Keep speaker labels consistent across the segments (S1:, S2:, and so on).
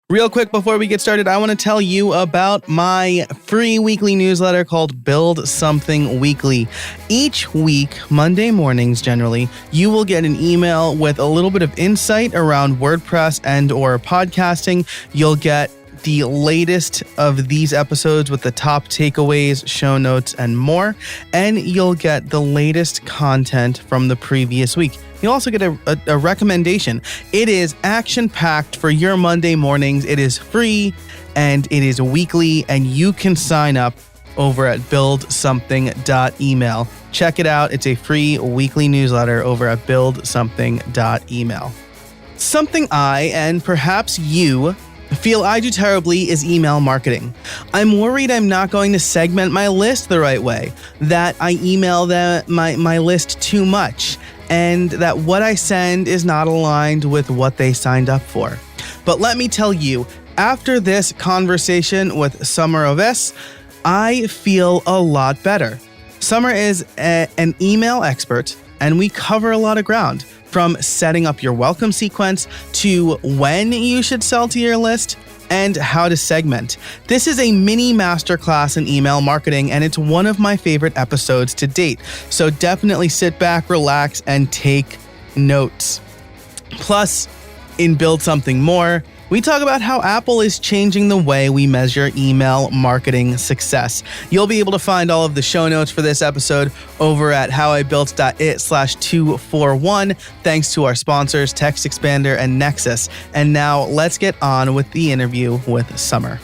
S1: Real quick before we get started, I want to tell you about my free weekly newsletter called Build Something Weekly. Each week, Monday mornings generally, you will get an email with a little bit of insight around WordPress and or podcasting. You'll get the latest of these episodes with the top takeaways, show notes, and more. And you'll get the latest content from the previous week. You'll also get a recommendation. It is action-packed for your Monday mornings. It is free and it is weekly, and you can sign up over at buildsomething.email. Check it out. It's a free weekly newsletter over at buildsomething.email. Something I, and perhaps you, feel I do terribly is email marketing. I'm worried I'm not going to segment my list the right way, that I email my list too much, and that what I send is not aligned with what they signed up for. But let me tell you, after this conversation with Samar Owais, I feel a lot better. Samar is an email expert, and we cover a lot of ground, from setting up your welcome sequence to when you should sell to your list and how to segment. This is a mini masterclass in email marketing, and it's one of my favorite episodes to date. So definitely sit back, relax, and take notes. Plus, in Build Something More, we talk about how Apple is changing the way we measure email marketing success. You'll be able to find all of the show notes for this episode over at howibuilt.it/241, thanks to our sponsors, Textexpander and Nexus. And now let's get on with the interview with Samar.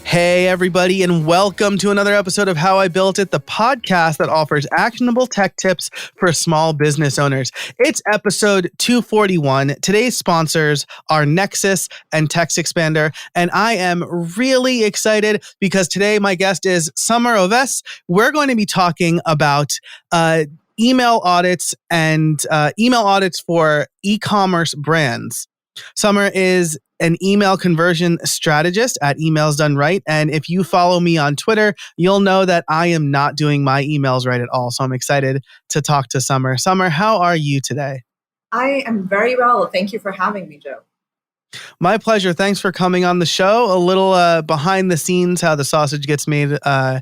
S1: Hey, everybody, and welcome to another episode of How I Built It, the podcast that offers actionable tech tips for small business owners. It's episode 241. Today's sponsors are Nexus and Textexpander, and I am really excited because today my guest is Samar Owais. We're going to be talking about email audits and email audits for e-commerce brands. Samar is an email conversion strategist at Emails Done Right. And if you follow me on Twitter, you'll know that I am not doing my emails right at all. So I'm excited to talk to Samar. Samar, how are you today?
S2: I am very well. Thank you for having me, Joe.
S1: My pleasure. Thanks for coming on the show. A little behind the scenes, how the sausage gets made. I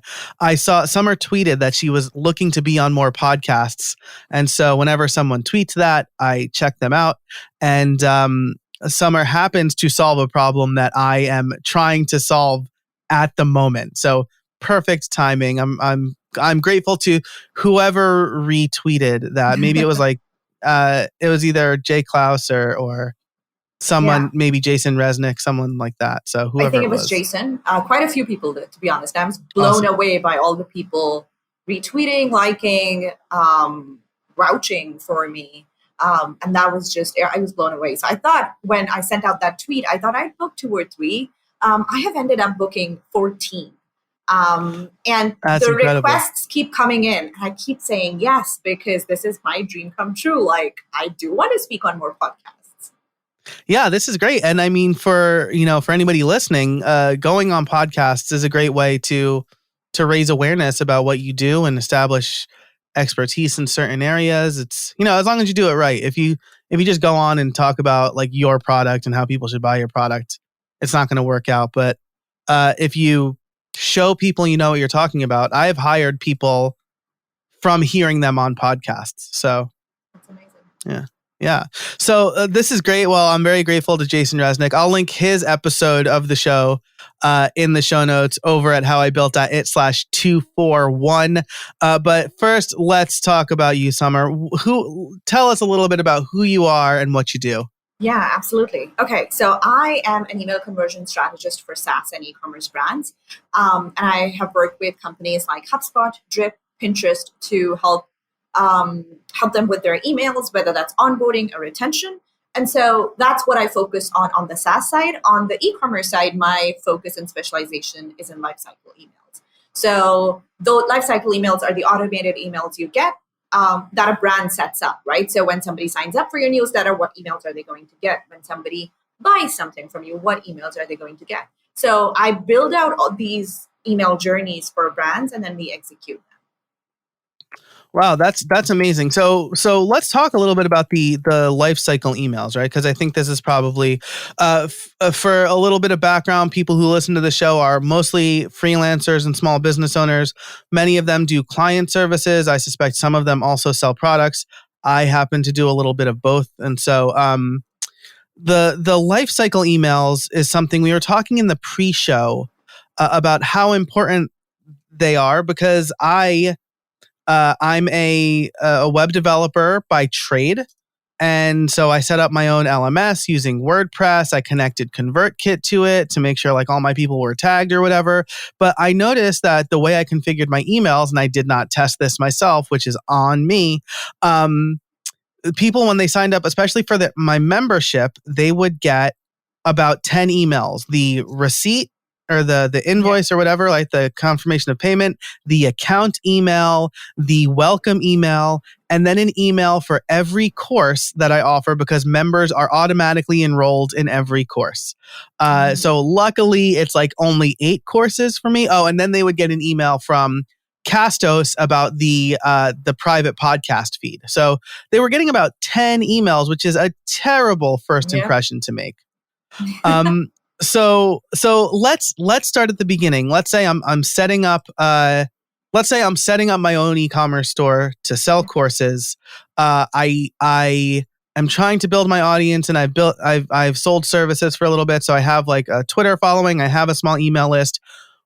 S1: saw Samar tweeted that she was looking to be on more podcasts. And so whenever someone tweets that, I check them out. And Samar happens to solve a problem that I am trying to solve at the moment. So perfect timing. I'm grateful to whoever retweeted that. Maybe it was like it was either Jay Klaus or someone, maybe Jason Resnick, someone like that. So whoever
S2: I think it was Jason. Quite a few people did, to be honest. I was blown away by all the people retweeting, liking, vouching for me. And that was just, I was blown away. So I thought when I sent out that tweet, I thought I'd book 2 or 3. I have ended up booking 14. And
S1: That's
S2: the
S1: incredible.
S2: Requests keep coming in. And I keep saying yes, because this is my dream come true. Like, I do want to speak on more podcasts.
S1: Yeah, this is great. And I mean, for anybody listening, going on podcasts is a great way to raise awareness about what you do and establish expertise in certain areas. It's, as long as you do it right. If you just go on and talk about like your product and how people should buy your product, it's not going to work out. But if you show people you know what you're talking about, I have hired people from hearing them on podcasts. So
S2: that's amazing.
S1: Yeah. So this is great. Well, I'm very grateful to Jason Resnick. I'll link his episode of the show in the show notes over at howibuilt.it/241. But first, let's talk about you, Samar. Tell us a little bit about who you are and what you do.
S2: Yeah, absolutely. Okay, so I am an email conversion strategist for SaaS and e-commerce brands. And I have worked with companies like HubSpot, Drip, Pinterest to help them with their emails, whether that's onboarding or retention. And so that's what I focus on the SaaS side. On the e-commerce side, my focus and specialization is in lifecycle emails. So the lifecycle emails are the automated emails you get that a brand sets up, right? So when somebody signs up for your newsletter, what emails are they going to get? When somebody buys something from you, what emails are they going to get? So I build out all these email journeys for brands, and then we execute them.
S1: Wow, that's amazing. So let's talk a little bit about the life cycle emails, right? Because I think this is probably for a little bit of background. People who listen to the show are mostly freelancers and small business owners. Many of them do client services. I suspect some of them also sell products. I happen to do a little bit of both, and so the life cycle emails is something we were talking in the pre-show about how important they are because I'm a web developer by trade. And so I set up my own LMS using WordPress. I connected ConvertKit to it to make sure like all my people were tagged or whatever. But I noticed that the way I configured my emails, and I did not test this myself, which is on me, people when they signed up, especially for my membership, they would get about 10 emails. The receipt or the invoice or whatever, like the confirmation of payment, the account email, the welcome email, and then an email for every course that I offer because members are automatically enrolled in every course. So luckily it's like only 8 courses for me. Oh, and then they would get an email from Castos about the private podcast feed. So they were getting about 10 emails, which is a terrible first impression to make. So let's start at the beginning. Let's say I'm setting up my own e-commerce store to sell courses. I am trying to build my audience, and I've sold services for a little bit, so I have like a Twitter following. I have a small email list.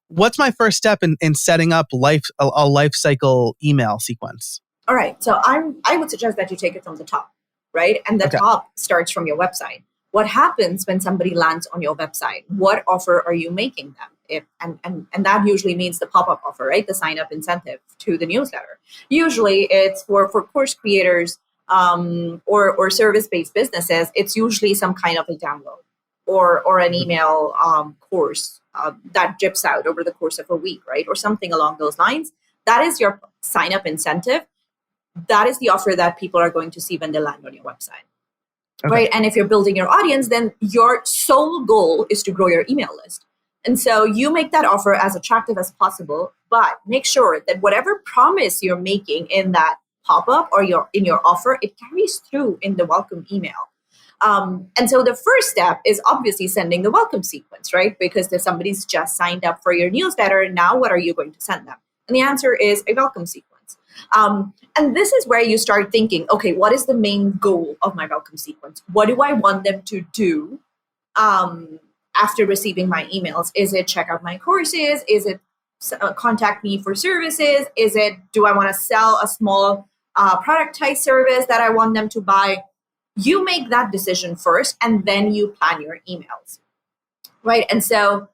S1: What's my first step in setting up a life cycle email sequence?
S2: All right. So I would suggest that you take it from the top, right? And the top starts from your website. What happens when somebody lands on your website? What offer are you making them? And that usually means the pop-up offer, right? The sign-up incentive to the newsletter. Usually it's for course creators or service-based businesses. It's usually some kind of a download or an email course that drips out over the course of a week, right? Or something along those lines. That is your sign-up incentive. That is the offer that people are going to see when they land on your website. Okay. Right. And if you're building your audience, then your sole goal is to grow your email list. And so you make that offer as attractive as possible, but make sure that whatever promise you're making in that pop-up or in your offer, it carries through in the welcome email. And so the first step is obviously sending the welcome sequence, right? Because if somebody's just signed up for your newsletter, now what are you going to send them? And the answer is a welcome sequence. And this is where you start thinking, okay, what is the main goal of my welcome sequence? What do I want them to do after receiving my emails? Is it check out my courses? Is it contact me for services? Do I want to sell a small productized service that I want them to buy? You make that decision first, and then you plan your emails, right? And so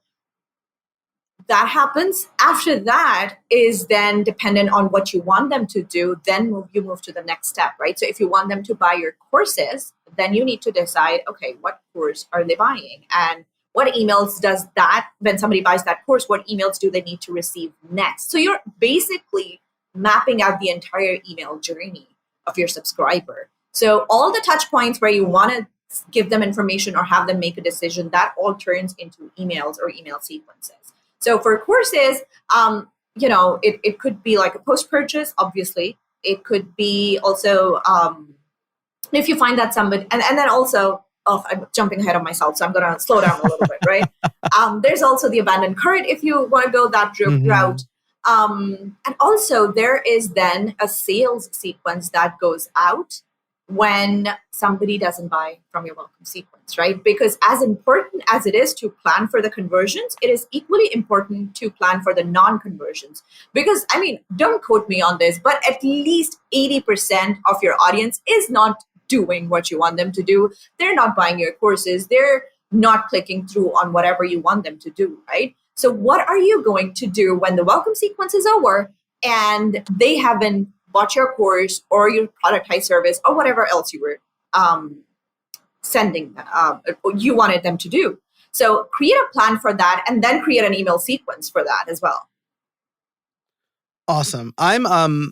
S2: that happens. After that is then dependent on what you want them to do. Then you move to the next step, right? So if you want them to buy your courses, then you need to decide, okay, what course are they buying? And what emails does that, when somebody buys that course, what emails do they need to receive next? So you're basically mapping out the entire email journey of your subscriber. So all the touch points where you want to give them information or have them make a decision, that all turns into emails or email sequences. So for courses, it could be like a post-purchase, obviously. It could be also, if you find that somebody, and then also, I'm jumping ahead of myself, so I'm going to slow down a little bit, right? There's also the abandoned cart if you want to go that route. And also there is then a sales sequence that goes out when somebody doesn't buy from your welcome sequence, right? Because as important as it is to plan for the conversions, it is equally important to plan for the non-conversions. Because, don't quote me on this, but at least 80% of your audience is not doing what you want them to do. They're not buying your courses. They're not clicking through on whatever you want them to do, right? So what are you going to do when the welcome sequence is over and they haven't bought your course or your productized service or whatever else you were sending, you wanted them to do? So create a plan for that and then create an email sequence for that as well.
S1: Awesome. I'm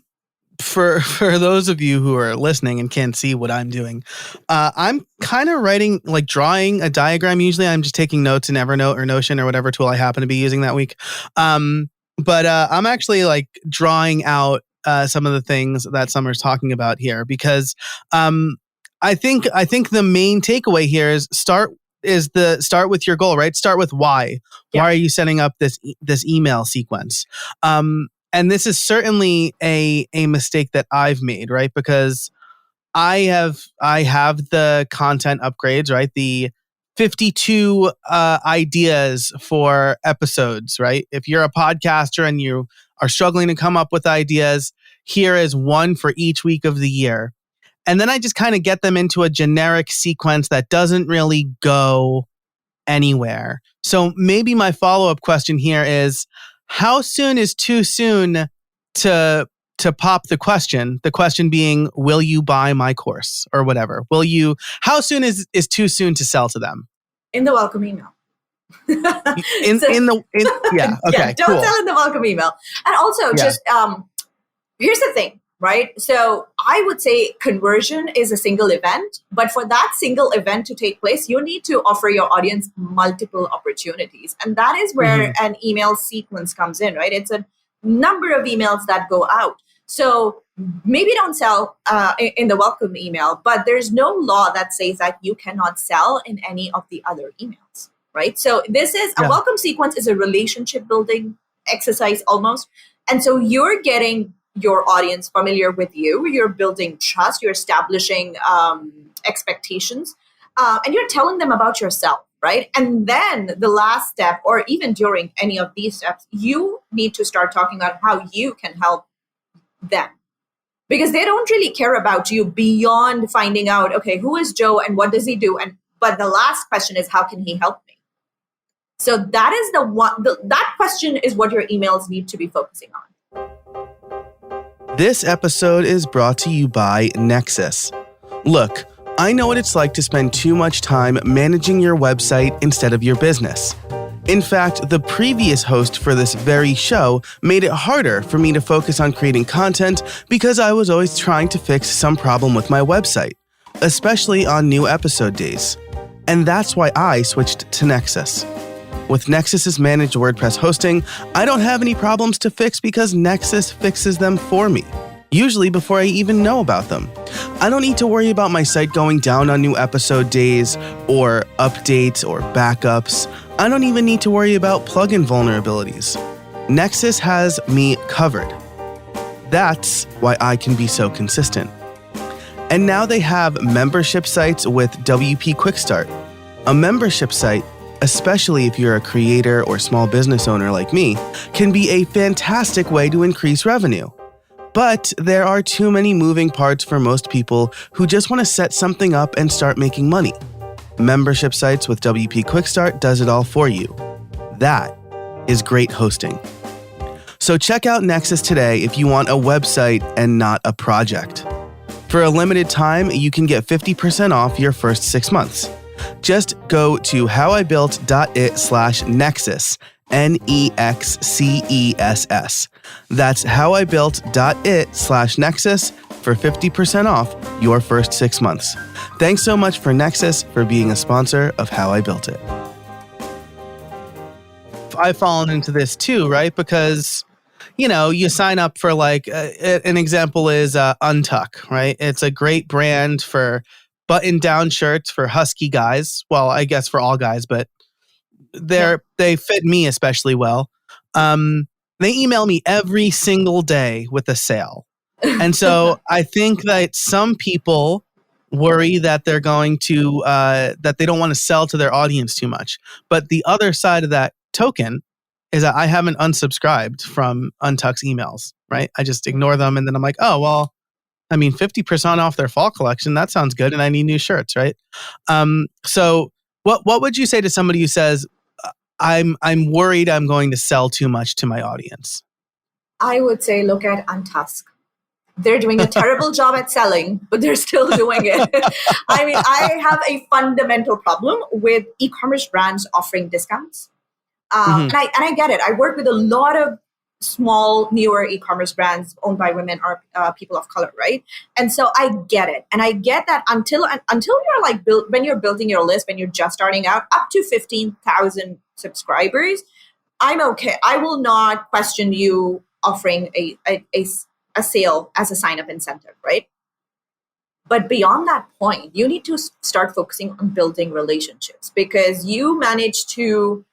S1: for those of you who are listening and can't see what I'm doing, I'm kind of drawing a diagram. Usually I'm just taking notes in Evernote or Notion or whatever tool I happen to be using that week. But I'm actually drawing out some of the things that Samar's talking about here, because I think the main takeaway here is start with your goal, right? Start with why.
S2: Yeah.
S1: Why are you setting up this email sequence? And this is certainly a mistake that I've made, right? Because I have the content upgrades, right? The 52 ideas for episodes, right? If you're a podcaster and you are struggling to come up with ideas, here is one for each week of the year. And then I just kind of get them into a generic sequence that doesn't really go anywhere. So maybe my follow-up question here is, how soon is too soon to pop the question? The question being, will you buy my course or whatever? How soon is too soon to sell to them?
S2: In the welcome email.
S1: Yeah, okay,
S2: yeah, don't
S1: cool.
S2: sell in the welcome email. And also just here's the thing, right? So I would say conversion is a single event, but for that single event to take place, you need to offer your audience multiple opportunities. And that is where an email sequence comes in, right? It's a number of emails that go out. So maybe don't sell in the welcome email, but there's no law that says that you cannot sell in any of the other emails, right? So this is a welcome sequence is a relationship building exercise almost. And so you're getting your audience familiar with you, you're building trust, you're establishing expectations, and you're telling them about yourself, right? And then the last step, or even during any of these steps, you need to start talking about how you can help them. Because they don't really care about you beyond finding out, okay, who is Joe and what does he do? But the last question is, how can he help me? So that is the one, that question is what your emails need to be focusing on.
S1: This episode is brought to you by Nexus. Look, I know what it's like to spend too much time managing your website instead of your business. In fact, the previous host for this very show made it harder for me to focus on creating content because I was always trying to fix some problem with my website, especially on new episode days. And that's why I switched to Nexus. With Nexus's managed WordPress hosting, I don't have any problems to fix because Nexus fixes them for me, usually before I even know about them. I don't need to worry about my site going down on new episode days, or updates, or backups. I don't even need to worry about plugin vulnerabilities. Nexus has me covered. That's why I can be so consistent. And now they have membership sites with WP Quick Start. A membership site, especially if you're a creator or small business owner like me, can be a fantastic way to increase revenue. But there are too many moving parts for most people who just want to set something up and start making money. Membership sites with WP Quick Start does it all for you. That is great hosting. So check out Nexus today if you want a website and not a project. For a limited time, you can get 50% off your first 6 months. Just go to howibuilt.it/nexus, NEXCESS. That's howibuilt.it/nexus for 50% off your first 6 months. Thanks so much for Nexus for being a sponsor of How I Built It. I've fallen into this too, right? Because, you sign up for an example is Untuck, right? It's a great brand for button-down shirts for husky guys. Well, I guess for all guys, but they fit me especially well. They email me every single day with a sale. And so I think that some people worry that they're going to, that they don't want to sell to their audience too much. But the other side of that token is that I haven't unsubscribed from Untuck's emails, right? I just ignore them. And then I'm like, oh, well, 50% off their fall collection, that sounds good. And I need new shirts, right? So what would you say to somebody who says, I'm worried I'm going to sell too much to my audience?
S2: I would say, look at Untuck. They're doing a terrible job at selling, but they're still doing it. I have a fundamental problem with e-commerce brands offering discounts. And I get it. I work with a lot of small, newer e-commerce brands owned by women or people of color, right? And so I get it. And I get that until you're when you're building your list, when you're just starting out, up to 15,000 subscribers, I'm okay. I will not question you offering a a sale as a sign up incentive, right? But beyond that point, you need to start focusing on building relationships, because you managed to,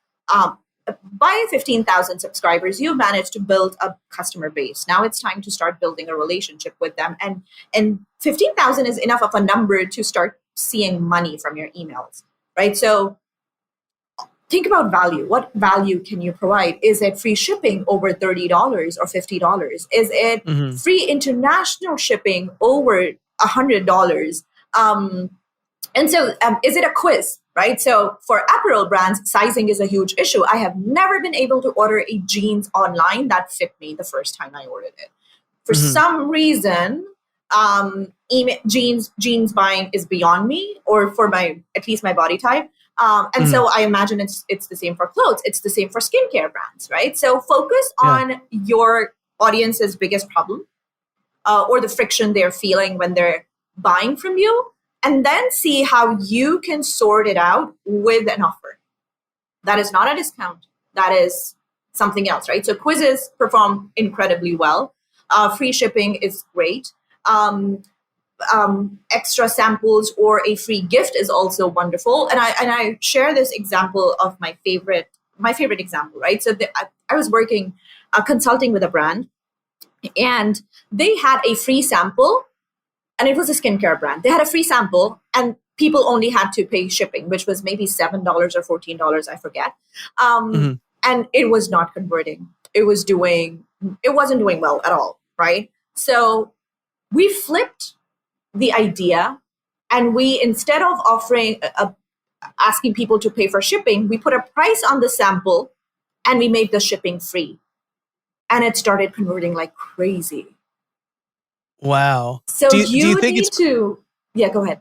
S2: by 15,000 subscribers, you managed to build a customer base. Now it's time to start building a relationship with them. And 15,000 is enough of a number to start seeing money from your emails, right? So think about value. What value can you provide? Is it free shipping over $30 or $50? Is it free international shipping over $100? And so is it a quiz, right? So for apparel brands, sizing is a huge issue. I have never been able to order a jeans online that fit me the first time I ordered it. For some reason, jeans buying is beyond me, or for at least my body type. And so I imagine it's the same for clothes. It's the same for skincare brands, right? So focus on your audience's biggest problem, or the friction they're feeling when they're buying from you, and then see how you can sort it out with an offer. That is not a discount. That is something else, right? So quizzes perform incredibly well. Free shipping is great. Extra samples or a free gift is also wonderful. And I share this example of my favorite example, right? So I was consulting with a brand, and they had a free sample, and it was a skincare brand. They had a free sample, and people only had to pay shipping, which was maybe $7 or $14, I forget. And it was not converting. It wasn't doing well at all, right? So we flipped the idea, and we, instead of asking people to pay for shipping, we put a price on the sample, and we made the shipping free. And it started converting like crazy.
S1: Wow.
S2: So do you think yeah, go ahead.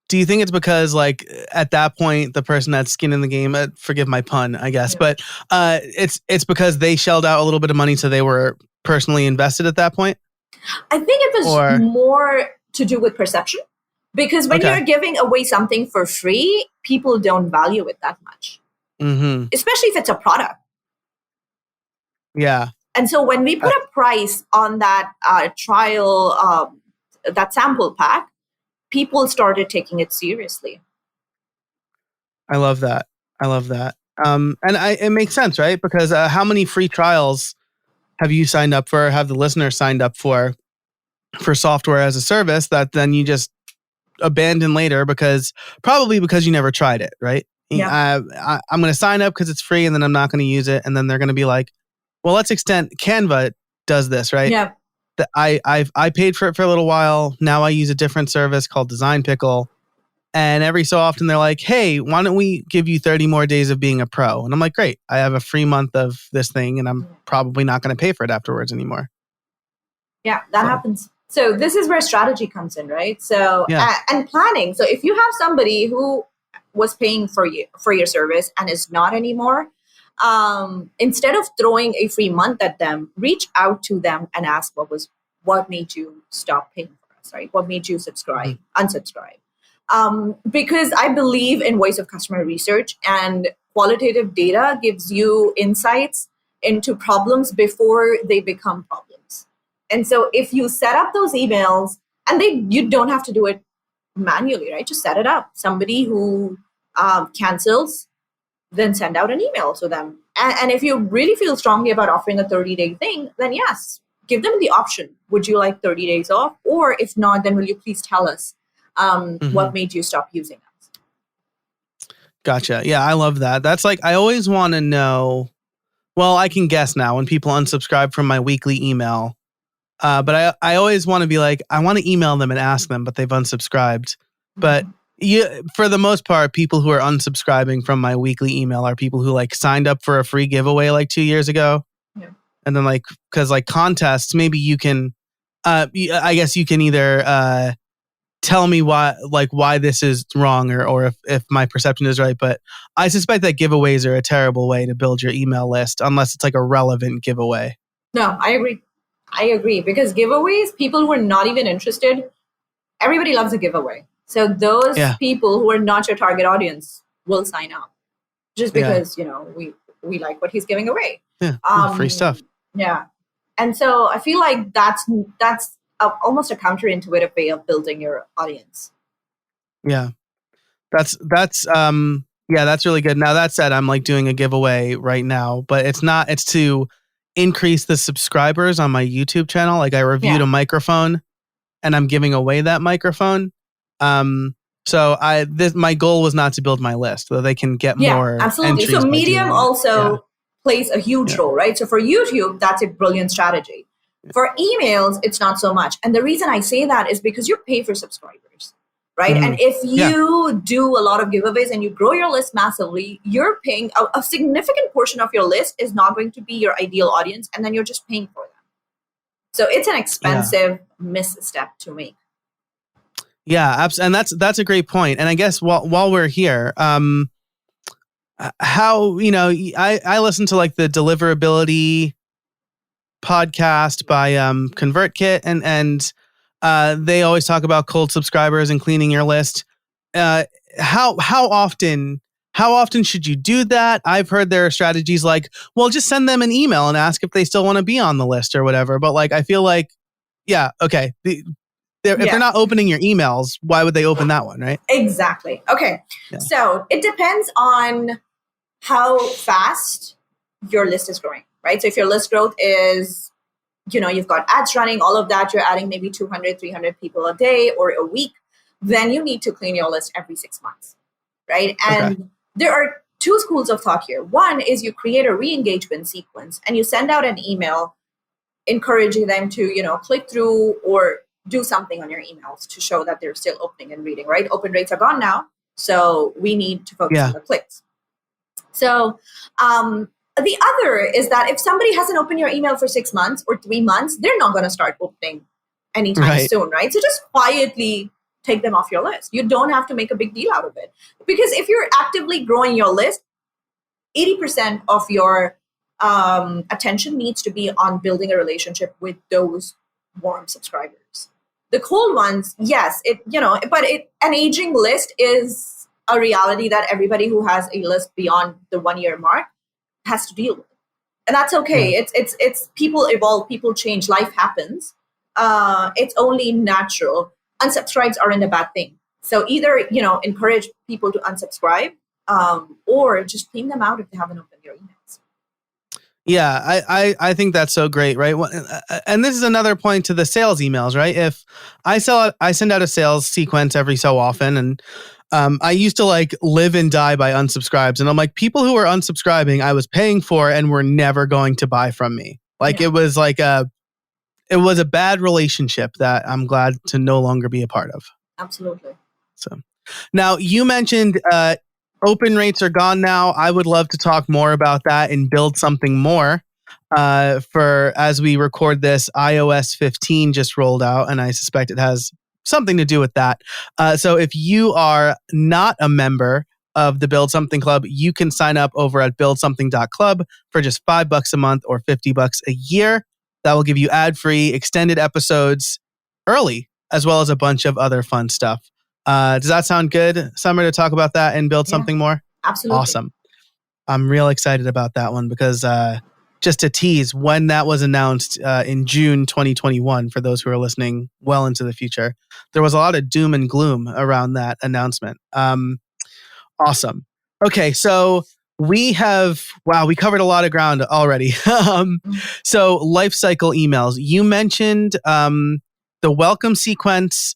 S1: Do you think it's because, like, at that point, the person had skin in the game, forgive my pun, I guess, but it's because they shelled out a little bit of money, so they were personally invested at that point?
S2: I think it was more to do with perception, because when you're giving away something for free, people don't value it that much, especially if it's a product.
S1: Yeah.
S2: And so when we put a price on that trial, that sample pack, people started taking it seriously.
S1: I love that. And it makes sense, right? Because how many free trials have you signed up for, have the listener signed up for software as a service that then you just abandon later probably because you never tried it, right?
S2: Yeah.
S1: I'm going to sign up because it's free, and then I'm not going to use it. And then they're going to be like, well, let's extend. Canva does this, right?
S2: Yeah.
S1: I paid for it for a little while. Now I use a different service called Design Pickle. And every so often they're like, hey, why don't we give you 30 more days of being a pro? And I'm like, great. I have a free month of this thing, and I'm probably not going to pay for it afterwards anymore.
S2: Yeah, that happens. So this is where strategy comes in, right? So, and planning. So if you have somebody who was paying for your service and is not anymore, instead of throwing a free month at them, reach out to them and ask what made you stop paying for us, right? What made you unsubscribe? Because I believe in voice of customer research, and qualitative data gives you insights into problems before they become problems. And so if you set up those emails, and you don't have to do it manually, right? Just set it up. Somebody who cancels, then send out an email to them. And if you really feel strongly about offering a 30-day thing, then yes, give them the option. Would you like 30 days off? Or if not, then will you please tell us what made you stop using us?
S1: Gotcha. Yeah, I love that. That's like, I always want to know, well, I can guess now when people unsubscribe from my weekly email. But I always want to be like, I want to email them and ask them, but they've unsubscribed. But for the most part, people who are unsubscribing from my weekly email are people who like signed up for a free giveaway like 2 years ago. Yeah. And then like, because like contests, maybe you can, I guess you can either tell me why this is wrong or if my perception is right. But I suspect that giveaways are a terrible way to build your email list unless it's like a relevant giveaway.
S2: No, I agree, because giveaways, people who are not even interested, everybody loves a giveaway. So those people who are not your target audience will sign up just because, we like what he's giving away.
S1: Yeah, free stuff.
S2: Yeah. And so I feel like that's almost a counterintuitive way of building your audience.
S1: Yeah. That's that's really good. Now that said, I'm like doing a giveaway right now, but it's to increase the subscribers on my YouTube channel. Like I reviewed a microphone and I'm giving away that microphone. So my goal was not to build my list, so they can get more
S2: absolutely.
S1: entries.
S2: So Medium also plays a huge role, right? So for YouTube, that's a brilliant strategy. For emails, it's not so much. And the reason I say that is because you pay for subscribers, right? And if you do a lot of giveaways and you grow your list massively, you're paying a significant portion of your list is not going to be your ideal audience, and then you're just paying for them. So it's an expensive misstep to make.
S1: Yeah, and that's a great point. And I guess while we're here, how I listen to like the deliverability podcast by ConvertKit, and they always talk about cold subscribers and cleaning your list. How often should you do that? I've heard there are strategies like, well, just send them an email and ask if they still want to be on the list or whatever. But like, I feel like, okay. If they're not opening your emails, why would they open that one, right?
S2: Exactly. Okay. Yeah. So it depends on how fast your list is growing, right? So if your list growth is, you've got ads running, all of that, you're adding maybe 200, 300 people a day or a week, then you need to clean your list every 6 months, right? And there are two schools of thought here. One is you create a re-engagement sequence and you send out an email encouraging them to, click through or do something on your emails to show that they're still opening and reading, right? Open rates are gone now, so we need to focus on the clicks. So the other is that if somebody hasn't opened your email for 6 months or 3 months, they're not going to start opening anytime soon, right? So just quietly take them off your list. You don't have to make a big deal out of it. Because if you're actively growing your list, 80% of your attention needs to be on building a relationship with those warm subscribers. The cold ones, yes, an aging list is a reality that everybody who has a list beyond the 1 year mark has to deal with. And that's okay. Yeah. It's people evolve, people change, life happens. It's only natural. Unsubscribes aren't a bad thing. So either, encourage people to unsubscribe or just clean them out if they haven't opened your emails.
S1: Yeah, I think that's so great, right? And this is another point to the sales emails, right? If I send out a sales sequence every so often, and I used to like live and die by unsubscribes, and I'm like, people who are unsubscribing, I was paying for and were never going to buy from me. Like it was like it was a bad relationship that I'm glad to no longer be a part of.
S2: Absolutely.
S1: So now you mentioned open rates are gone now. I would love to talk more about that and build something more. For as we record this, iOS 15 just rolled out, and I suspect it has something to do with that. So if you are not a member of the Build Something Club, you can sign up over at buildsomething.club for just $5 a month or $50 a year. That will give you ad-free extended episodes early, as well as a bunch of other fun stuff. Does that sound good, Samar, to talk about that and build something more?
S2: Absolutely.
S1: Awesome. I'm real excited about that one because just to tease, when that was announced in June 2021, for those who are listening well into the future, there was a lot of doom and gloom around that announcement. Awesome. Okay, so we covered a lot of ground already. So life cycle emails. You mentioned the welcome sequence.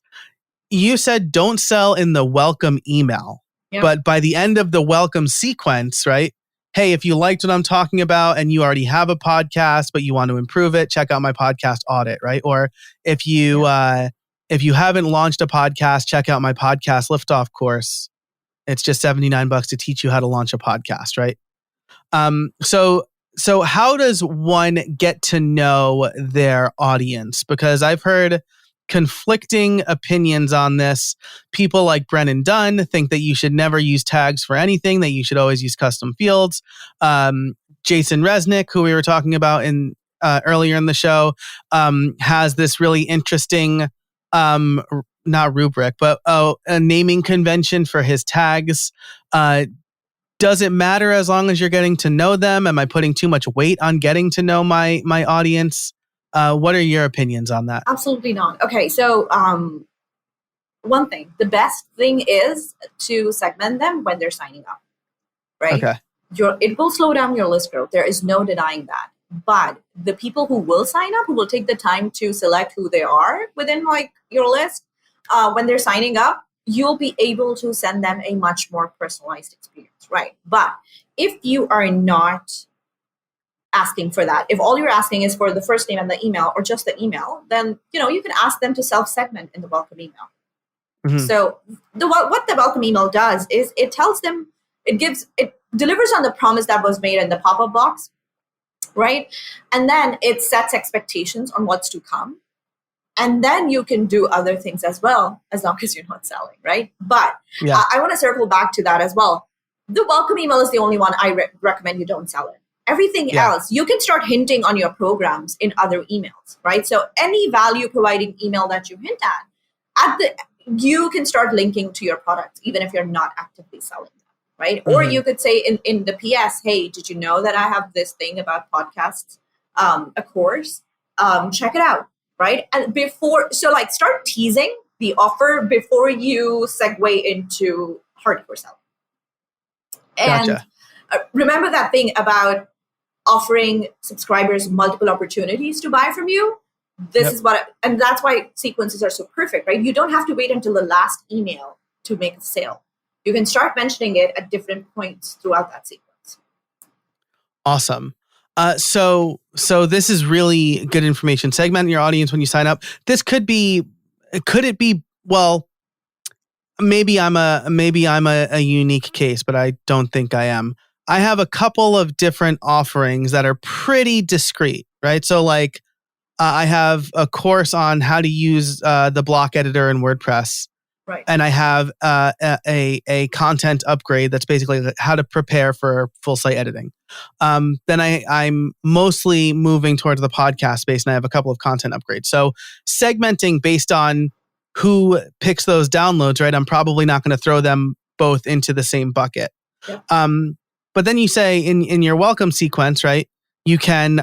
S1: You said don't sell in the welcome email, but by the end of the welcome sequence, right? Hey, if you liked what I'm talking about and you already have a podcast, but you want to improve it, check out my podcast audit, right? Or if you haven't launched a podcast, check out my podcast liftoff course. It's just $79 to teach you how to launch a podcast, right? So how does one get to know their audience? Because I've heard conflicting opinions on this. People like Brennan Dunn think that you should never use tags for anything, that you should always use custom fields. Jason Resnick, who we were talking about in earlier in the show, has this really interesting, not rubric, but a naming convention for his tags. Does it matter as long as you're getting to know them? Am I putting too much weight on getting to know my audience? What are your opinions on that?
S2: Absolutely not. Okay, so one thing, the best thing is to segment them when they're signing up, right?
S1: Okay.
S2: It will slow down your list growth. There is no denying that. But the people who will sign up, who will take the time to select who they are within like your list, when they're signing up, you'll be able to send them a much more personalized experience, right? But if you are not asking for that, if all you're asking is for the first name and the email or just the email, then you can ask them to self-segment in the welcome email.
S1: Mm-hmm.
S2: So what the welcome email does is it tells them, it delivers on the promise that was made in the pop-up box, right? And then it sets expectations on what's to come. And then you can do other things as well, as long as you're not selling, right? But
S1: Yeah.
S2: I want to circle back to that as well. The welcome email is the only one I recommend you don't sell it. Everything else, you can start hinting on your programs in other emails, right? So any value providing email that you hint at you can start linking to your products, even if you're not actively selling them, right? Mm-hmm. Or you could say in the PS, hey, did you know that I have this thing about podcasts, a course? Check it out, right? And start teasing the offer before you segue into hardcore selling. And
S1: Gotcha.
S2: Remember that thing about offering subscribers multiple opportunities to buy from you? This is and that's why sequences are so perfect, right? You don't have to wait until the last email to make a sale. You can start mentioning it at different points throughout that sequence.
S1: Awesome. So this is really good information. Segment your audience when you sign up. Could it be, well, maybe I'm a unique case, but I don't think I am. I have a couple of different offerings that are pretty discreet, right? So like, I have a course on how to use the block editor in WordPress.
S2: Right.
S1: And I have a content upgrade that's basically how to prepare for full site editing. Then I'm mostly moving towards the podcast space, and I have a couple of content upgrades. So segmenting based on who picks those downloads, right? I'm probably not going to throw them both into the same bucket.
S2: Yep.
S1: But then you say in your welcome sequence, right? You can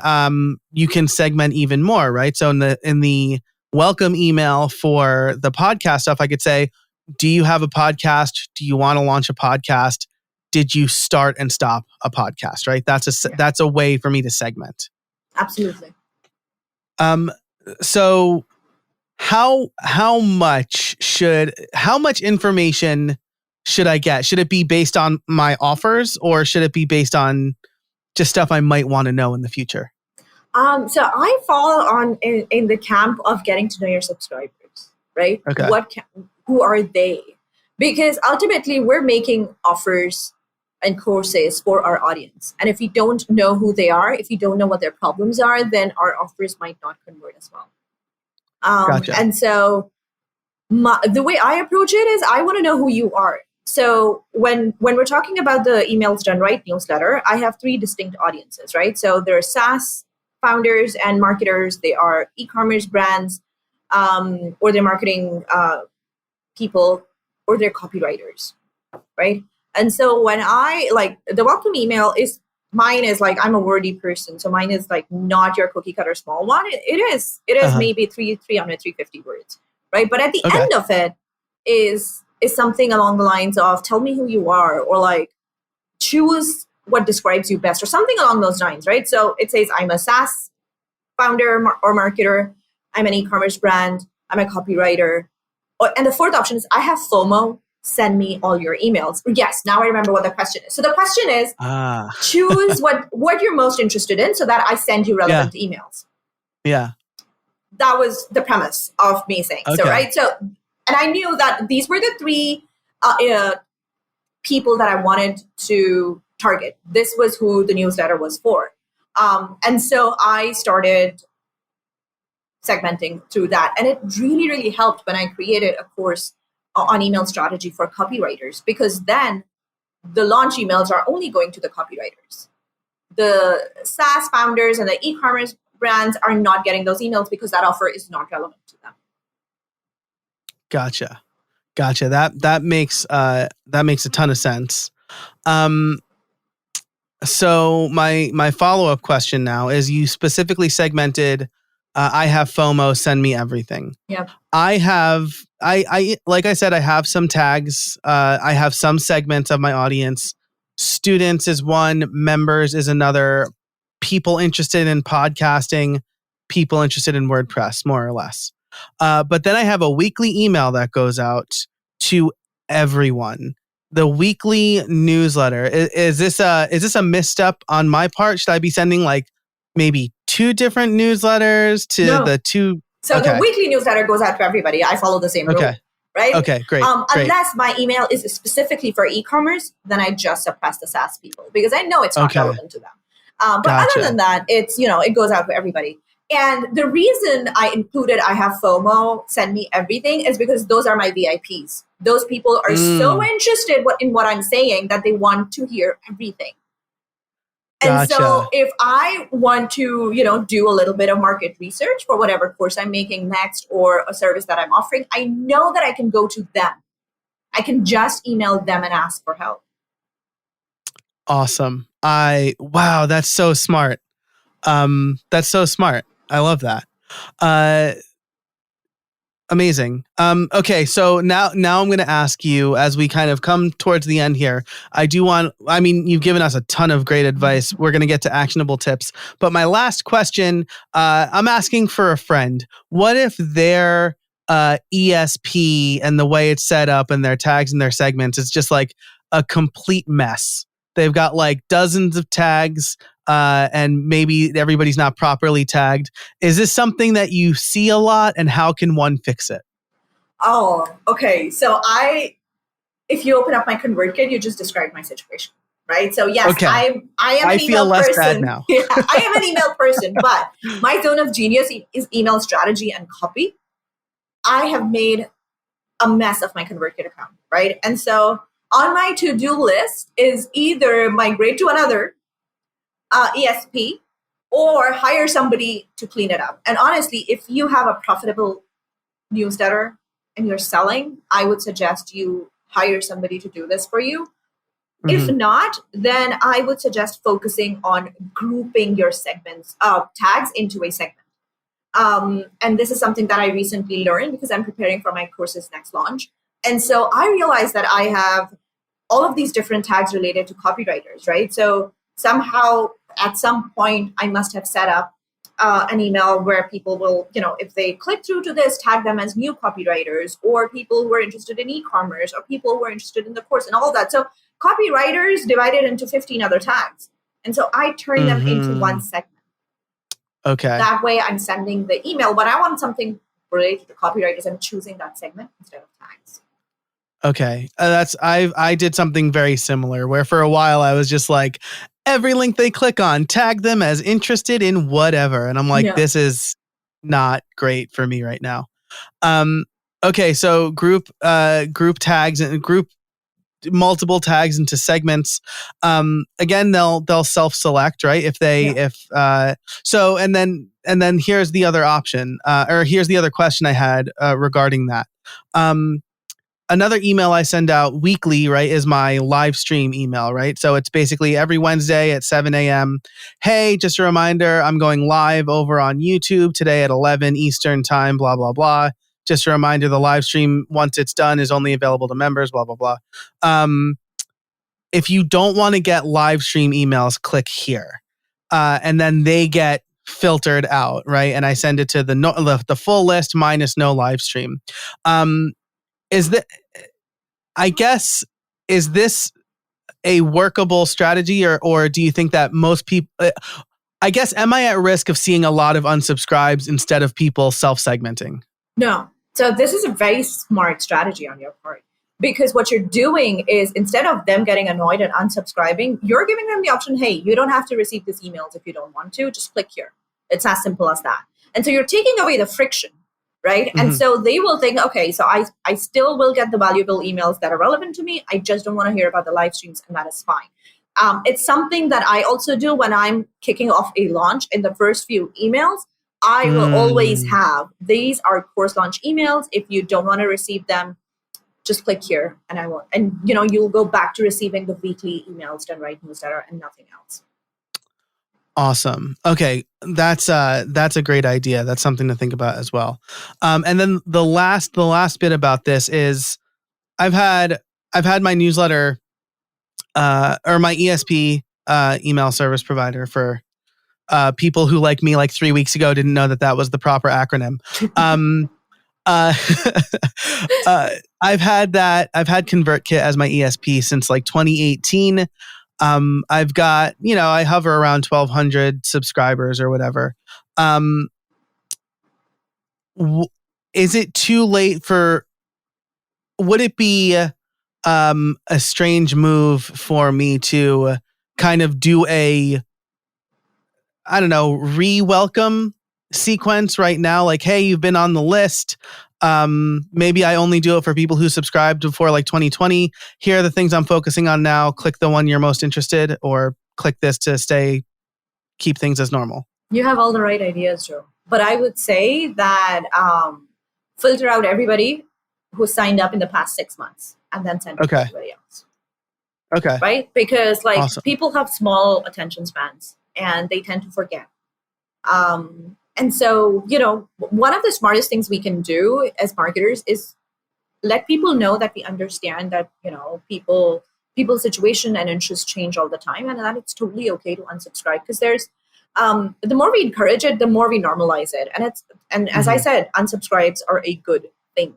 S1: segment even more, right? So in the welcome email for the podcast stuff, I could say, do you have a podcast? Do you want to launch a podcast? Did you start and stop a podcast, right? That's a way for me to segment.
S2: Absolutely.
S1: So how much information should I get? Should it be based on my offers, or should it be based on just stuff I might want to know in the future?
S2: So I fall in the camp of getting to know your subscribers, right?
S1: Okay.
S2: Who are they? Because ultimately we're making offers and courses for our audience. And if you don't know who they are, if you don't know what their problems are, then our offers might not convert as well.
S1: Gotcha.
S2: And so the way I approach it is I want to know who you are. So when we're talking about the Emails Done Right newsletter, I have 3 distinct audiences, right? So there are SaaS founders and marketers. They are e-commerce brands, or they're marketing people, or they're copywriters, right? And so when I the welcome email mine is like, I'm a wordy person. So mine is like not your cookie cutter small one. It is maybe 300, 350 words, right? But at the end of it is something along the lines of, tell me who you are, or like choose what describes you best, or something along those lines, right? So it says, I'm a SaaS founder or marketer. I'm an e-commerce brand. I'm a copywriter. And the 4th option is, I have FOMO. Send me all your emails. Yes, now I remember what the question is. So the question is, choose what you're most interested in so that I send you relevant emails.
S1: Yeah.
S2: That was the premise of me saying. So, right? So, and I knew that these were the 3 people that I wanted to target. This was who the newsletter was for. And so I started segmenting through that. And it really, really helped when I created a course on email strategy for copywriters, because then the launch emails are only going to the copywriters. The SaaS founders and the e-commerce brands are not getting those emails because that offer is not relevant to them.
S1: Gotcha. That makes a ton of sense. So my follow-up question now is, you specifically segmented I have FOMO, send me everything.
S2: Yeah.
S1: I like I said, I have some tags. I have some segments of my audience. Students is one, members is another, people interested in podcasting, people interested in WordPress, more or less. But then I have a weekly email that goes out to everyone. The weekly newsletter. Is this a misstep on my part? Should I be sending like maybe 2 different newsletters to
S2: No.
S1: the 2?
S2: So the
S1: Okay.
S2: weekly newsletter goes out to everybody. I follow the same rule,
S1: Okay.
S2: right?
S1: Okay, great. Great.
S2: Unless my email is specifically for e-commerce, then I just suppress the SaaS people because I know it's not
S1: Okay.
S2: relevant to them. But
S1: Gotcha.
S2: other than that, it's, it goes out to everybody. And the reason I included I have FOMO, send me everything, is because those are my VIPs. Those people are so interested in what I'm saying that they want to hear everything. And so
S1: Gotcha.
S2: if I want to, do a little bit of market research for whatever course I'm making next or a service that I'm offering, I know that I can go to them. I can just email them and ask for help.
S1: Awesome. Wow, that's so smart. That's so smart. I love that. Amazing. Okay, so now I'm going to ask you, as we kind of come towards the end here. You've given us a ton of great advice. We're going to get to actionable tips. But my last question, I'm asking for a friend. What if their ESP and the way it's set up and their tags and their segments is just like a complete mess? They've got like dozens of tags, and maybe everybody's not properly tagged. Is this something that you see a lot, and how can one fix it?
S2: Oh, okay. So if you open up my ConvertKit, you just described my situation, right? So yes,
S1: Okay.
S2: I am an
S1: I feel
S2: email
S1: less
S2: person.
S1: bad now.
S2: Yeah, I am an email person, but my zone of genius is email strategy and copy. I have made a mess of my ConvertKit account, right? And so on my to-do list is either migrate to another ESP or hire somebody to clean it up. And honestly, if you have a profitable newsletter and you're selling, I would suggest you hire somebody to do this for you. Mm-hmm. If not, then I would suggest focusing on grouping your segments, tags into a segment. And this is something that I recently learned because I'm preparing for my course's next launch. And so I realized that I have all of these different tags related to copywriters, right? So somehow at some point I must have set up an email where people will, if they click through to this, tag them as new copywriters, or people who are interested in e-commerce, or people who are interested in the course and all that. So copywriters divided into 15 other tags. And so I turn them into one segment.
S1: Okay.
S2: That way I'm sending the email. When I want something related to copywriters, I'm choosing that segment instead of tags.
S1: Okay. I did something very similar where for a while I was just like, every link they click on, tag them as interested in whatever. And I'm like, This is not great for me right now. Okay. So group tags and group multiple tags into segments. Again, they'll self-select, right? And then here's the other option, or here's the other question I had regarding that. Another email I send out weekly, right, is my live stream email, right? So it's basically every Wednesday at 7 a.m. Hey, just a reminder, I'm going live over on YouTube today at 11 Eastern time, blah, blah, blah. Just a reminder, the live stream, once it's done, is only available to members, blah, blah, blah. If you don't want to get live stream emails, click here. And then they get filtered out, right? And I send it to the full list minus no live stream. Is this a workable strategy, or do you think that most people, am I at risk of seeing a lot of unsubscribes instead of people self-segmenting?
S2: No. So this is a very smart strategy on your part, because what you're doing is, instead of them getting annoyed and unsubscribing, you're giving them the option, hey, you don't have to receive these emails if you don't want to, just click here. It's as simple as that. And so you're taking away the friction. Right. Mm-hmm. And so they will think, okay, so I still will get the valuable emails that are relevant to me. I just don't want to hear about the live streams, and that is fine. It's something that I also do when I'm kicking off a launch. In the first few emails, I will always have, these are course launch emails. If you don't want to receive them, just click here and I will. And, you'll go back to receiving the weekly emails done right newsletter and nothing else.
S1: Awesome. Okay, that's a great idea. That's something to think about as well. And then the last bit about this is I've had my newsletter or my ESP email service provider for people who, like me, like 3 weeks ago didn't know that was the proper acronym. Uh, I've had ConvertKit as my ESP since like 2018. I've got, I hover around 1,200 subscribers or whatever. Is it too late would it be a strange move for me to kind of do re-welcome sequence right now? Like, hey, you've been on the list. Maybe I only do it for people who subscribed before like 2020. Here are the things I'm focusing on now. Click the one you're most interested, or click this to keep things as normal.
S2: You have all the right ideas, Joe. But I would say that filter out everybody who signed up in the past 6 months and then send it to everybody else.
S1: Okay.
S2: Right? Because
S1: awesome.
S2: People have small attention spans and they tend to forget. And so, one of the smartest things we can do as marketers is let people know that we understand that, people's situation and interests change all the time, and that it's totally okay to unsubscribe, because there's the more we encourage it, the more we normalize it. And as I said, unsubscribes are a good thing.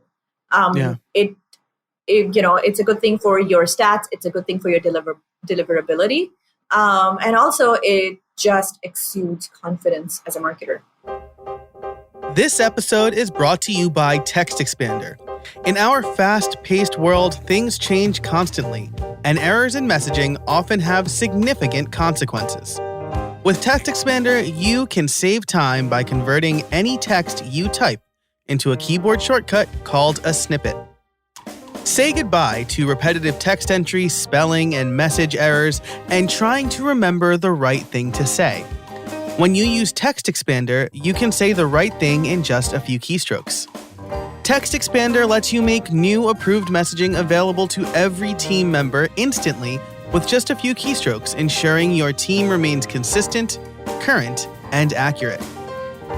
S2: It's a good thing for your stats. It's a good thing for your deliverability. And also it just exudes confidence as a marketer.
S1: This episode is brought to you by Textexpander. In our fast-paced world, things change constantly, and errors in messaging often have significant consequences. With Textexpander, you can save time by converting any text you type into a keyboard shortcut called a snippet. Say goodbye to repetitive text entry, spelling, and message errors, and trying to remember the right thing to say. When you use Textexpander, you can say the right thing in just a few keystrokes. Textexpander lets you make new approved messaging available to every team member instantly with just a few keystrokes, ensuring your team remains consistent, current, and accurate.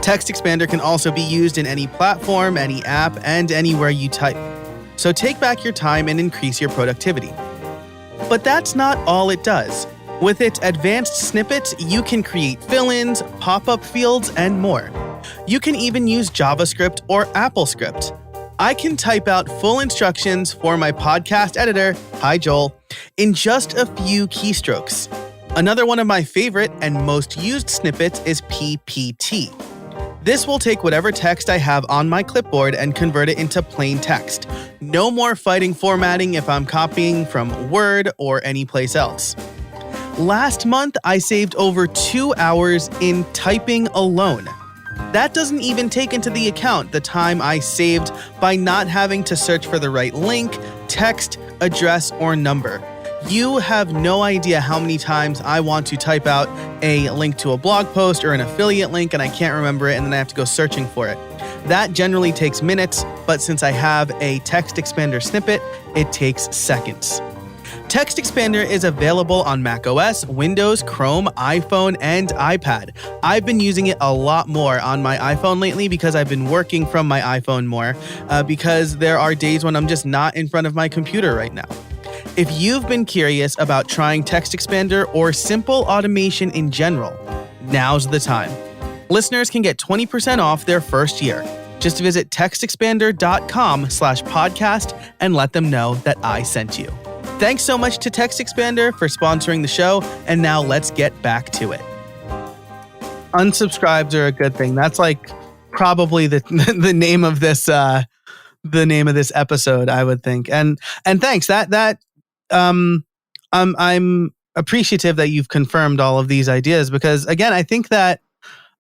S1: Textexpander can also be used in any platform, any app, and anywhere you type. So take back your time and increase your productivity. But that's not all it does. With its advanced snippets, you can create fill-ins, pop-up fields, and more. You can even use JavaScript or AppleScript. I can type out full instructions for my podcast editor, hi Joel, in just a few keystrokes. Another one of my favorite and most used snippets is PPT. This will take whatever text I have on my clipboard and convert it into plain text. No more fighting formatting if I'm copying from Word or anyplace else. Last month, I saved over 2 hours in typing alone. That doesn't even take into the account the time I saved by not having to search for the right link, text, address, or number. You have no idea how many times I want to type out a link to a blog post or an affiliate link and I can't remember it and then I have to go searching for it. That generally takes minutes, but since I have a Textexpander snippet, it takes seconds. Textexpander is available on macOS, Windows, Chrome, iPhone, and iPad. I've been using it a lot more on my iPhone lately because I've been working from my iPhone more because there are days when I'm just not in front of my computer right now. If you've been curious about trying Textexpander or simple automation in general, now's the time. Listeners can get 20% off their first year. Just visit textexpander.com/podcast and let them know that I sent you. Thanks so much to Textexpander for sponsoring the show, and now let's get back to it. Unsubscribes are a good thing. That's like probably the name of this episode, I would think. And thanks. I'm appreciative that you've confirmed all of these ideas because again, I think that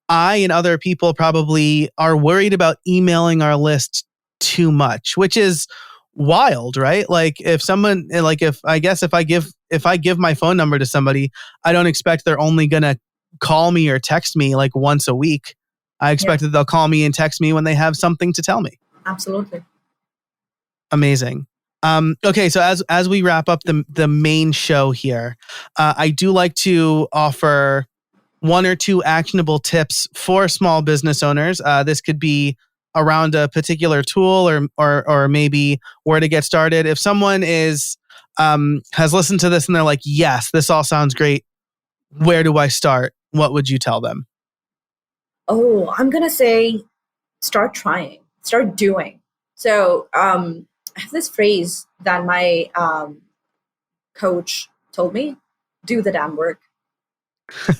S1: I and other people probably are worried about emailing our list too much, which is wild, right? Like if I give my phone number to somebody, I don't expect they're only going to call me or text me like once a week. I expect that they'll call me and text me when they have something to tell me.
S2: Absolutely.
S1: Amazing. Okay, so as we wrap up the main show here, I do like to offer one or two actionable tips for small business owners. This could be around a particular tool or maybe where to get started. If someone has listened to this and they're like, yes, this all sounds great. Where do I start? What would you tell them?
S2: Oh, I'm going to say start trying, start doing. So I have this phrase that my coach told me, do the damn work.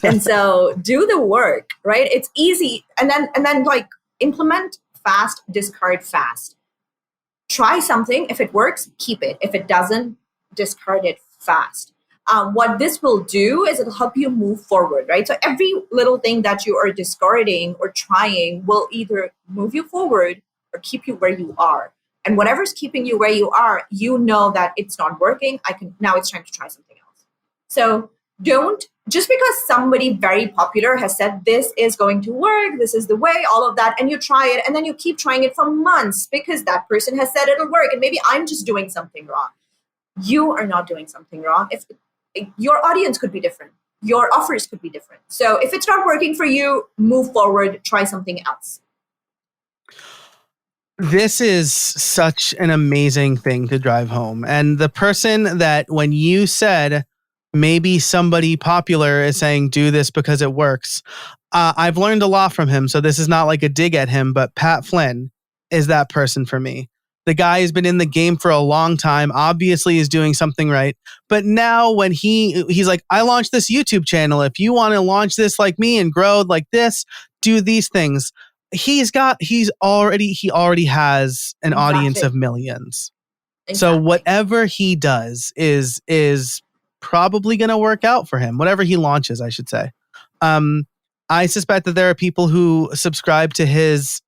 S2: And so do the work, right? It's easy. And then like implement fast, discard fast. Try something. If it works, keep it. If it doesn't, discard it fast. What this will do is it'll help you move forward, right? So every little thing that you are discarding or trying will either move you forward or keep you where you are. And whatever's keeping you where you are, you know that it's not working. Now it's time to try something else. So don't, just because somebody very popular has said this is going to work, this is the way, all of that, and you try it, and then you keep trying it for months because that person has said it'll work, and maybe I'm just doing something wrong. You are not doing something wrong. If your audience could be different, your offers could be different. So if it's not working for you, move forward, try something else.
S1: This is such an amazing thing to drive home. And the person that when you said maybe somebody popular is saying do this because it works, I've learned a lot from him. So this is not like a dig at him, but Pat Flynn is that person for me. The guy has been in the game for a long time, obviously is doing something right. But now when he's like, I launched this YouTube channel. If you want to launch this like me and grow like this, do these things. He already has an audience of millions. Exactly. So whatever he does is probably going to work out for him. Whatever he launches, I should say. I suspect that there are people who subscribe to his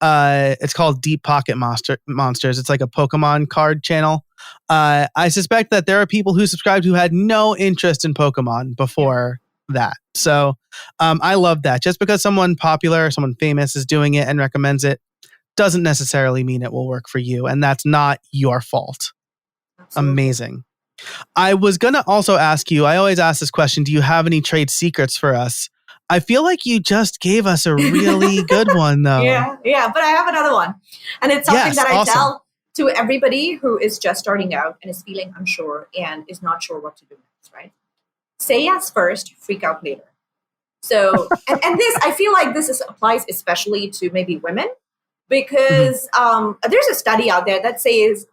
S1: it's called Deep Pocket Monsters. It's like a Pokemon card channel. I suspect that there are people who subscribed who had no interest in Pokemon before that. So I love that. Just because someone popular or someone famous is doing it and recommends it doesn't necessarily mean it will work for you. And that's not your fault. Absolutely. Amazing. I was going to also ask you, I always ask this question, do you have any trade secrets for us? I feel like you just gave us a really good one, though.
S2: Yeah, but I have another one. And it's something that I tell to everybody who is just starting out and is feeling unsure and is not sure what to do next, right? Say yes first, freak out later. So, and this, I feel like this applies especially to maybe women, because there's a study out there that says,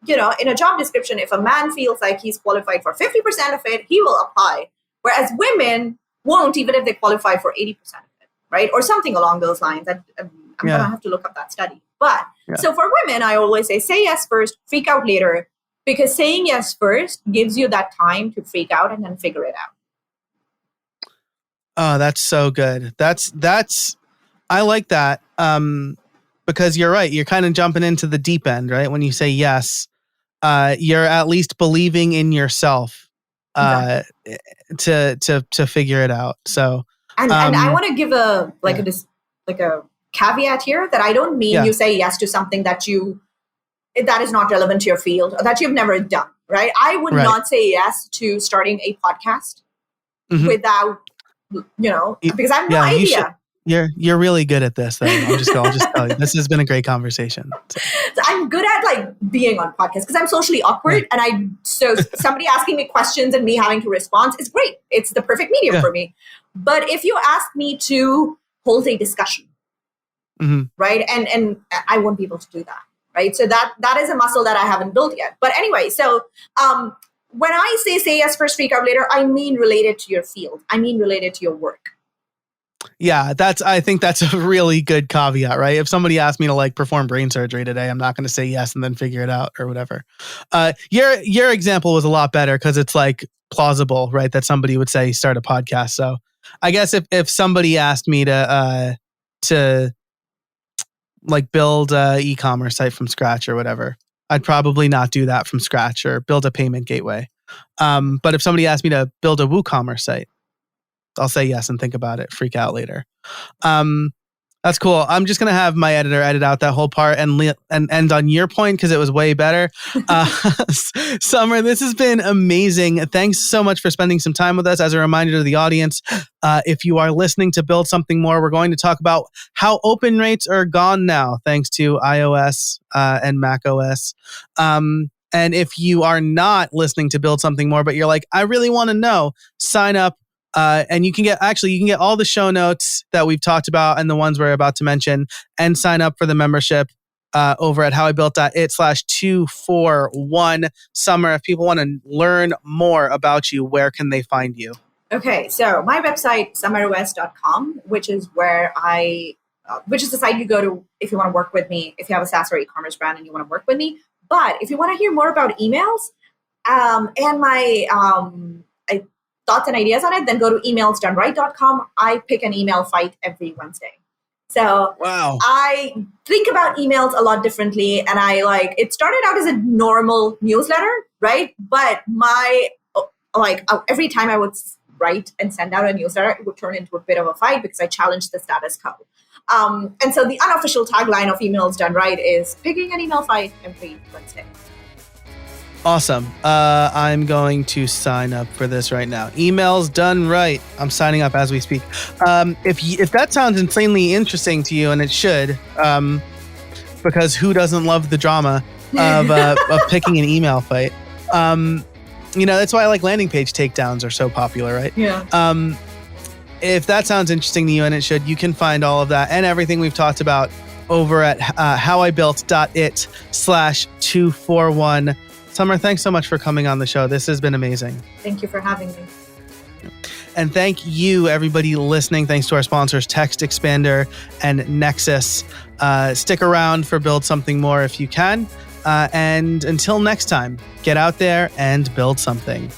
S2: in a job description, if a man feels like he's qualified for 50% of it, he will apply. Whereas women won't, even if they qualify for 80% of it, right? Or something along those lines. I'm going to have to look up that study. But so for women, I always say yes first, freak out later, because saying yes first gives you that time to freak out and then figure it out.
S1: Oh, that's so good. I like that. Because you're right. You're kind of jumping into the deep end, right? When you say yes, you're at least believing in yourself to figure it out. So,
S2: and I want to give a caveat here that I don't mean you say yes to something that is not relevant to your field or that you've never done, right? I would not say yes to starting a podcast without, because I have no idea.
S1: You're really good at this, though. I'll just tell you, this has been a great conversation.
S2: So I'm good at being on podcasts because I'm socially awkward, and somebody asking me questions and me having to respond is great. It's the perfect medium for me. But if you ask me to hold a discussion, right, and I won't be able to do that, right? So that is a muscle that I haven't built yet. But anyway, so when I say yes first, freak out later, I mean related to your field. I mean related to your work.
S1: Yeah, I think that's a really good caveat, right? If somebody asked me to perform brain surgery today, I'm not going to say yes and then figure it out or whatever. Your example was a lot better because it's plausible, right? That somebody would say start a podcast. So I guess if somebody asked me to build a e-commerce site from scratch or whatever, I'd probably not do that from scratch or build a payment gateway. But if somebody asked me to build a WooCommerce site, I'll say yes and think about it, freak out later. That's cool. I'm just going to have my editor edit out that whole part and end on your point because it was way better. Samar, this has been amazing. Thanks so much for spending some time with us. As a reminder to the audience, if you are listening to Build Something More, we're going to talk about how open rates are gone now, thanks to iOS and Mac OS. And if you are not listening to Build Something More, but you're like, I really want to know, sign up. And you can get all the show notes that we've talked about and the ones we're about to mention and sign up for the membership over at howibuilt.it/241. Samar, if people want to learn more about you, where can they find you?
S2: Okay, so my website, samarowais.com, which is where which is the site you go to if you want to work with me, if you have a SaaS or e-commerce brand and you want to work with me. But if you want to hear more about emails and my thoughts and ideas on it, then go to emailsdoneright.com. I pick an email fight every Wednesday. So
S1: wow.
S2: I think about emails a lot differently. And it started out as a normal newsletter, right? But every time I would write and send out a newsletter, it would turn into a bit of a fight because I challenged the status quo. And so the unofficial tagline of Emails Done Right is picking an email fight every Wednesday.
S1: Awesome. I'm going to sign up for this right now. Emails Done Right. I'm signing up as we speak. If that sounds insanely interesting to you, and it should, because who doesn't love the drama of picking an email fight? That's why landing page takedowns are so popular, right?
S2: Yeah.
S1: If that sounds interesting to you, and it should, you can find all of that and everything we've talked about over at howibuilt.it/241. Samar, thanks so much for coming on the show. This has been amazing.
S2: Thank you for having me.
S1: And thank you, everybody listening. Thanks to our sponsors, Textexpander and Nexus. Stick around for Build Something More if you can. And until next time, get out there and build something.